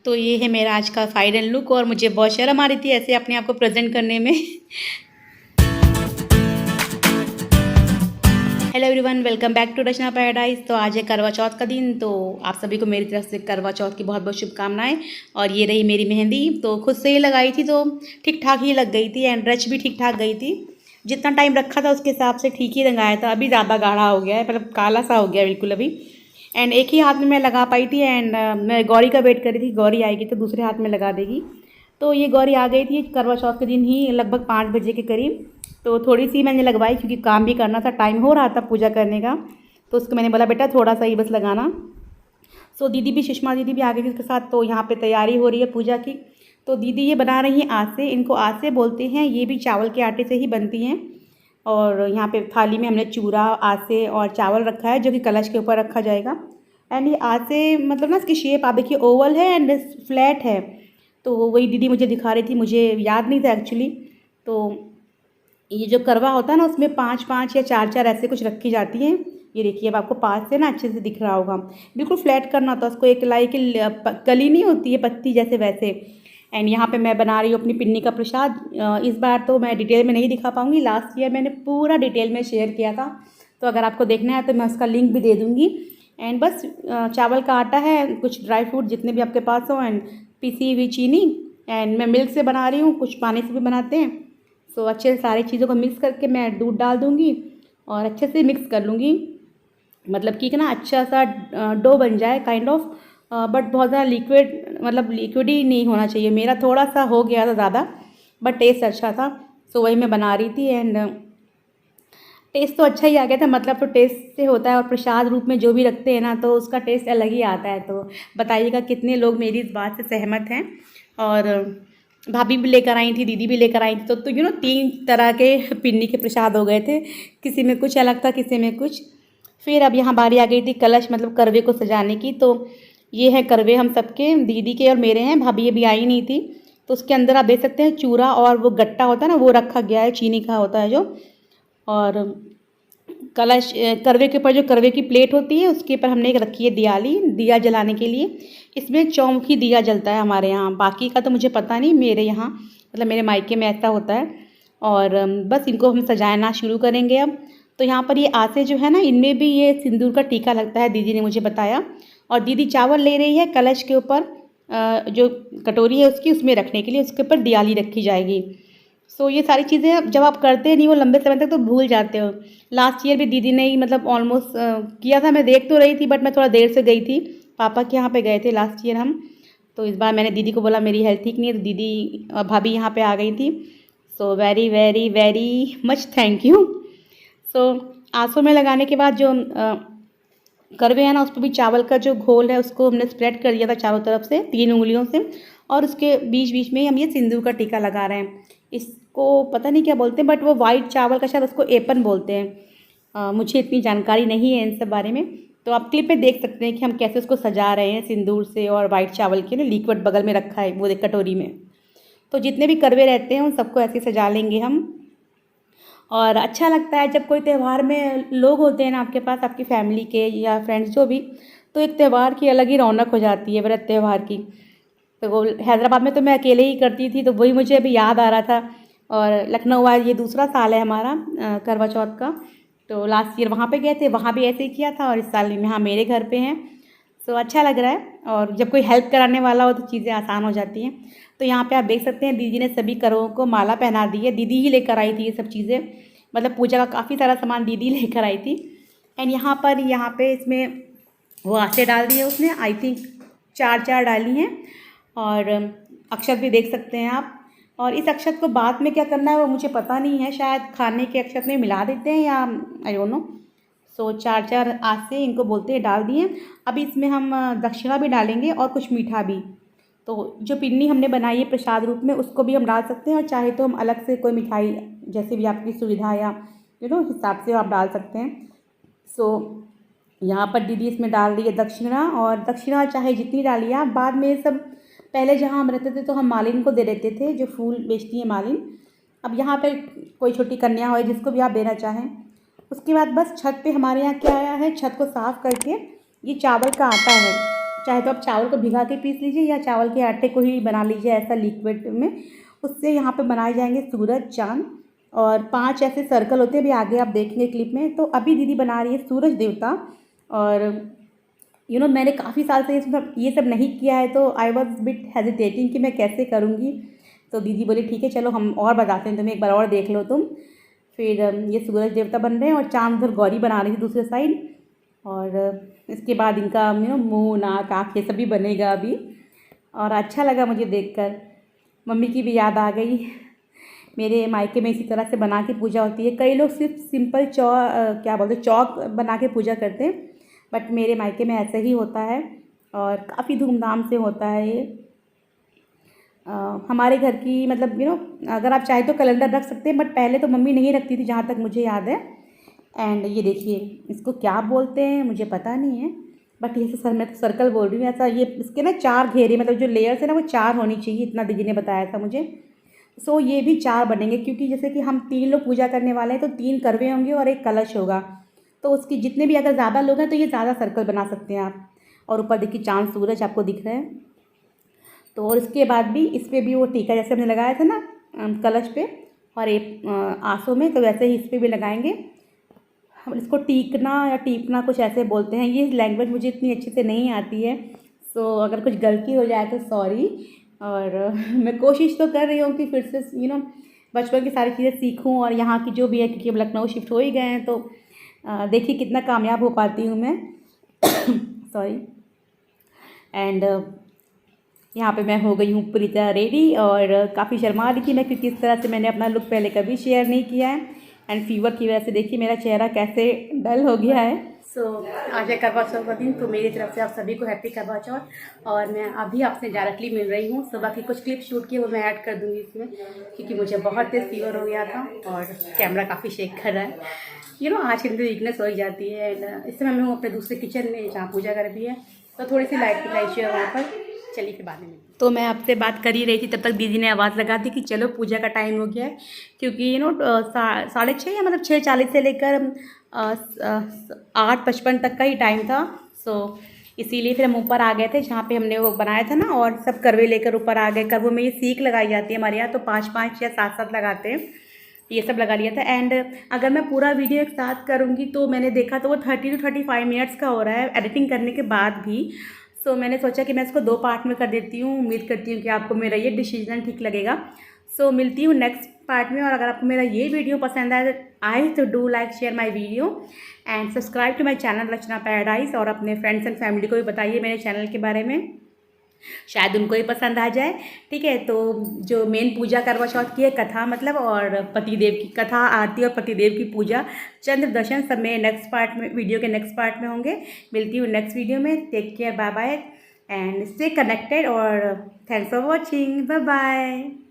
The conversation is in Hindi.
तो ये है मेरा आज का फाइनल लुक और मुझे बहुत शर्म आ रही थी ऐसे अपने आप को प्रेजेंट करने में। Hello everyone, welcome back to Rachna Paradise. तो आज है करवा चौथ का दिन, तो आप सभी को मेरी तरफ से करवा चौथ की बहुत बहुत शुभकामनाएं। और ये रही मेरी मेहंदी, तो खुद से ही लगाई थी तो ठीक ठाक ही लग गई थी एंड रच भी ठीक ठाक गई थी। जितना टाइम रखा था उसके हिसाब से ठीक ही रंगाया था। अभी ज़्यादा गाढ़ा हो गया है, मतलब काला सा हो गया बिल्कुल अभी। एंड एक ही हाथ में मैं लगा पाई थी एंड मैं गौरी का वेट कर रही थी, गौरी आएगी तो दूसरे हाथ में लगा देगी। तो ये गौरी आ गई थी करवा चौथ के दिन ही लगभग 5 बजे के करीब। तो थोड़ी सी मैंने लगवाई क्योंकि काम भी करना था, टाइम हो रहा था पूजा करने का। तो उसको मैंने बोला बेटा थोड़ा सा ही बस लगाना। सो दीदी भी, सुषमा दीदी भी आ गई थी उसके साथ। तो यहाँ पे तैयारी हो रही है पूजा की। तो दीदी ये बना रही हैं आसे, इनको आसे बोलते हैं। ये भी चावल के आटे से ही बनती हैं। और यहाँ पे थाली में हमने चूरा, आसे और चावल रखा है जो कि कलश के ऊपर रखा जाएगा। एंड ये आसे मतलब ना इसकी शेप आप देखिए ओवल है एंड फ्लैट है। तो वही दीदी मुझे दिखा रही थी, मुझे याद नहीं था एक्चुअली। तो ये जो करवा होता है ना उसमें 5-5 या 4-4 ऐसे कुछ रखी जाती हैं। ये देखिए अब आपको पास से ना अच्छे से दिख रहा होगा। बिल्कुल फ्लैट करना होता है उसको, एक लाई की कली नहीं होती है पत्ती जैसे, वैसे। एंड यहाँ पे मैं बना रही हूँ अपनी पिन्नी का प्रसाद। इस बार तो मैं डिटेल में नहीं दिखा पाऊँगी, लास्ट ईयर मैंने पूरा डिटेल में शेयर किया था। तो अगर आपको देखना है तो मैं उसका लिंक भी दे दूँगी। एंड बस चावल का आटा है, कुछ ड्राई फ्रूट जितने भी आपके पास हो, एंड पिसी हुई चीनी। एंड मैं मिल्क से बना रही हूँ, कुछ पानी से भी बनाते हैं। सो अच्छे से सारी चीज़ों को मिक्स करके मैं दूध डाल दूँगी और अच्छे से मिक्स कर लूँगी। मतलब कि ना अच्छा सा डो बन जाए काइंड ऑफ। बट बहुत ज़्यादा लिक्विड, मतलब लिक्विड ही नहीं होना चाहिए। मेरा थोड़ा सा हो गया था ज़्यादा, बट टेस्ट अच्छा था। सो वही मैं बना रही थी एंड टेस्ट तो अच्छा ही आ गया था। मतलब तो टेस्ट से होता है, और प्रसाद रूप में जो भी रखते हैं ना तो उसका टेस्ट अलग ही आता है। तो बताइएगा कितने लोग मेरी इस बात से सहमत हैं। और भाभी भी लेकर आई थी, दीदी भी लेकर आई थी। तो 3 तरह के पिन्नी के प्रसाद हो गए थे। किसी में कुछ अलग था, किसी में कुछ। फिर अब यहाँ बारी आ गई थी कलश, मतलब करवे को सजाने की। तो ये है करवे हम सबके, दीदी के और मेरे हैं। भाभी अभी आई नहीं थी। तो उसके अंदर आप देख सकते हैं चूरा और वो गट्टा होता है ना, वो रखा गया है, चीनी का होता है जो। और कलश, करवे के ऊपर जो करवे की प्लेट होती है उसके ऊपर हमने एक रखी है दियाली, दिया जलाने के लिए। इसमें चौमुखी दिया जलता है हमारे यहाँ, बाकी का तो मुझे पता नहीं। मेरे यहाँ मतलब मेरे मायके में ऐसा होता है। और बस इनको हम सजाना शुरू करेंगे अब। तो यहाँ पर ये आसे जो है ना, इनमें भी ये सिंदूर का टीका लगता है, दीदी ने मुझे बताया। और दीदी चावल ले रही है कलश के ऊपर, जो कटोरी है उसकी, उसमें रखने के लिए, उसके ऊपर दियाली रखी जाएगी। सो ये सारी चीज़ें जब आप करते नहीं हो लंबे समय तक तो भूल जाते हो। लास्ट ईयर भी दीदी ने ही मतलब ऑलमोस्ट किया था। मैं देख तो रही थी बट मैं थोड़ा देर से गई थी, पापा के यहाँ पे गए थे लास्ट ईयर हम। तो इस बार मैंने दीदी को बोला मेरी हेल्थ ठीक नहीं है, तो दीदी भाभी यहाँ पे आ गई थी। So very very very much thank you. So आंसू में लगाने के बाद जो करवे है ना, उस पर भी चावल का जो घोल है उसको हमने स्प्रेड कर दिया था चारों तरफ से 3 उंगलियों से। और उसके बीच बीच में हम ये सिंदूर का टीका लगा रहे हैं। इसको पता नहीं क्या बोलते हैं, बट वो वाइट चावल का शायद उसको एपन बोलते हैं। मुझे इतनी जानकारी नहीं है इन सब बारे में। तो आप क्लिप में देख सकते हैं कि हम कैसे उसको सजा रहे हैं सिंदूर से, और वाइट चावल के ना लिक्विड बगल में रखा है वो कटोरी में। तो जितने भी करवे रहते हैं उन सबको ऐसे सजा लेंगे हम। और अच्छा लगता है जब कोई त्यौहार में लोग होते हैं ना आपके पास, आपकी फैमिली के या फ्रेंड्स जो भी। तो एक त्यौहार की अलग ही रौनक हो जाती है, व्रत त्यौहार की। तो वो हैदराबाद में तो मैं अकेले ही करती थी, तो वही मुझे अभी याद आ रहा था। और लखनऊ आए, ये दूसरा साल है हमारा करवा चौथ का। तो लास्ट ईयर वहाँ पे गए थे, वहाँ भी ऐसे ही किया था। और इस साल यहाँ मेरे घर पे हैं। सो अच्छा लग रहा है। और जब कोई हेल्प कराने वाला हो तो चीज़ें आसान हो जाती हैं। तो यहाँ पे आप देख सकते हैं दीदी ने सभी करवों को माला पहना दी है। दीदी ही लेकर आई थी ये सब चीज़ें, मतलब पूजा का काफ़ी सारा सामान दीदी लेकर आई थी। एंड यहाँ पे इसमें वो आसे डाल दी है उसने, आई थिंक 4 डाली हैं। और अक्षत भी देख सकते हैं आप। और इस अक्षत को बाद में क्या करना है वो मुझे पता नहीं है, शायद खाने के अक्षत में मिला देते हैं या आई डोंट नो। सो 4 आसे इनको बोलते हैं डाल दिए। अभी इसमें हम दक्षिणा भी डालेंगे और कुछ मीठा भी। तो जो पिन्नी हमने बनाई है प्रसाद रूप में उसको भी हम डाल सकते हैं, और चाहे तो हम अलग से कोई मिठाई जैसे भी आपकी सुविधा या हिसाब से आप डाल सकते हैं। सो यहाँ पर दीदी इसमें डाल रही है दक्षिणा। और दक्षिणा चाहे जितनी डालिए आप, बाद में सब पहले जहाँ हम रहते थे तो हम मालिन को दे देते थे, जो फूल बेचती है मालिन। अब यहाँ पर कोई छोटी कन्या हो जिसको भी आप देना चाहें। उसके बाद बस छत पे हमारे यहाँ क्या आया है, छत को साफ़ करके ये चावल का आटा है, चाहे तो आप चावल को भिगा के पीस लीजिए या चावल के आटे को ही बना लीजिए ऐसा लिक्विड में। उससे यहाँ पे बनाए जाएंगे सूरज, चाँद और 5 ऐसे सर्कल होते हैं, अभी आगे आप देखेंगे क्लिप में। तो अभी दीदी बना रही है सूरज देवता। और मैंने काफ़ी साल से ये सब नहीं किया है, तो आई वॉज बिट हेजिटेटिंग कि मैं कैसे करूँगी। तो दीदी बोली ठीक है चलो हम और बताते हैं तुम्हें, एक बार और देख लो तुम। फिर ये सूरज देवता बन रहे हैं और चाँद उधर गौरी बना रही थी दूसरे साइड। और इसके बाद इनका मुँह, नाक, आँख ये सब भी बनेगा अभी। और अच्छा लगा मुझे देखकर, मम्मी की भी याद आ गई। मेरे मायके में इसी तरह से बना के पूजा होती है। कई लोग सिर्फ सिंपल क्या बोलते चौक बना के पूजा करते हैं, बट मेरे मायके में ऐसे ही होता है और काफ़ी धूमधाम से होता है ये। हमारे घर की मतलब अगर आप चाहे तो कैलेंडर रख सकते हैं, बट पहले तो मम्मी नहीं रखती थी जहाँ तक मुझे याद है। एंड ये देखिए इसको क्या बोलते हैं मुझे पता नहीं है, बट ये सर मैं तो सर्कल बोल रही हूँ ऐसा। ये इसके ना 4 घेरे, मतलब जो लेयर्स है ना वो 4 होनी चाहिए, इतना दीदी ने बताया था मुझे। सो ये भी 4 बनेंगे, क्योंकि जैसे कि हम 3 लोग पूजा करने वाले हैं तो 3 करवे होंगे और एक कलश होगा। तो उसकी जितने भी अगर ज़्यादा लोग हैं तो ये ज़्यादा सर्कल बना सकते हैं आप। और ऊपर देखिए चाँद सूरज आपको दिख रहे हैं। तो और इसके बाद भी इस पर भी वो टीका जैसे हमने लगाया था ना कलश पे और एक आंसू में, तो वैसे ही इस पर भी लगाएंगे। हम इसको टीकना या टीपना कुछ ऐसे बोलते हैं, ये लैंग्वेज मुझे इतनी अच्छे से नहीं आती है। सो अगर कुछ गलती हो जाए तो सॉरी। और मैं कोशिश तो कर रही हूँ कि फिर से बचपन की सारी चीज़ें सीखूँ और यहाँ की जो भी है, क्योंकि अब लखनऊ शिफ्ट हो ही गए हैं, तो देखिए कितना कामयाब हो पाती हूँ मैं। सॉरी। एंड यहाँ पे मैं हो गई हूँ पूरी तरह रेडी और काफ़ी शर्मा रही थी मैं, क्योंकि इस तरह से मैंने अपना लुक पहले कभी शेयर नहीं किया है। एंड फीवर की वजह से देखिए मेरा चेहरा कैसे डल हो गया है। सो आज है करवा चौथ का दिन, तो मेरी तरफ से आप सभी को हैप्पी करवा चौथ। और मैं अभी आपसे डायरेक्टली मिल रही हूँ। सुबह की कुछ क्लिप शूट की वो मैं ऐड कर दूँगी इसमें, क्योंकि मुझे बहुत तेज़ फीवर हो गया था और कैमरा काफ़ी शेक कर रहा है। आज के दिन वीकनेस हो ही जाती है। एंड इस समय मैं हूँ अपने दूसरे किचन में जहाँ पूजा कर भी है, तो थोड़ी सी लाइट है वहाँ पर। चलिए फिर बाद में। तो मैं आपसे बात कर ही रही थी, तब तक दीदी ने आवाज़ लगा दी कि चलो पूजा का टाइम हो गया है, क्योंकि 6:30 या मतलब 6:40 से लेकर 8:55 तक का ही टाइम था। सो इसीलिए फिर हम ऊपर आ गए थे जहाँ पे हमने वो बनाया था ना, और सब करवे लेकर ऊपर आ गए। करवों में ये सीख लगाई जाती है हमारे यहाँ, तो 5-5 या 7-7 लगाते हैं, ये सब लगा लिया था। एंड अगर मैं पूरा वीडियो एक साथ करूँगी तो मैंने देखा तो वो 30 to 35 मिनट्स का हो रहा है एडिटिंग करने के बाद भी। सो मैंने सोचा कि मैं इसको 2 पार्ट में कर देती हूँ। उम्मीद करती हूँ कि आपको मेरा ये डिसीजन ठीक लगेगा। सो मिलती हूँ नेक्स्ट पार्ट में। और अगर आपको मेरा ये वीडियो पसंद आए तो do like share my video and subscribe to my channel Rachna Paradise. और अपने फ्रेंड्स एंड फैमिली को भी बताइए मेरे चैनल के बारे में, शायद उनको ही पसंद आ जाए। ठीक है, तो जो मेन पूजा करवा चौथ की है कथा मतलब, और पतिदेव की कथा, आरती और पतिदेव की पूजा, चंद्र दर्शन, सब में नेक्स्ट पार्ट में, वीडियो के नेक्स्ट पार्ट में होंगे। मिलती हूँ नेक्स्ट वीडियो में। Take care, bye bye and stay connected और thanks for watching, bye bye.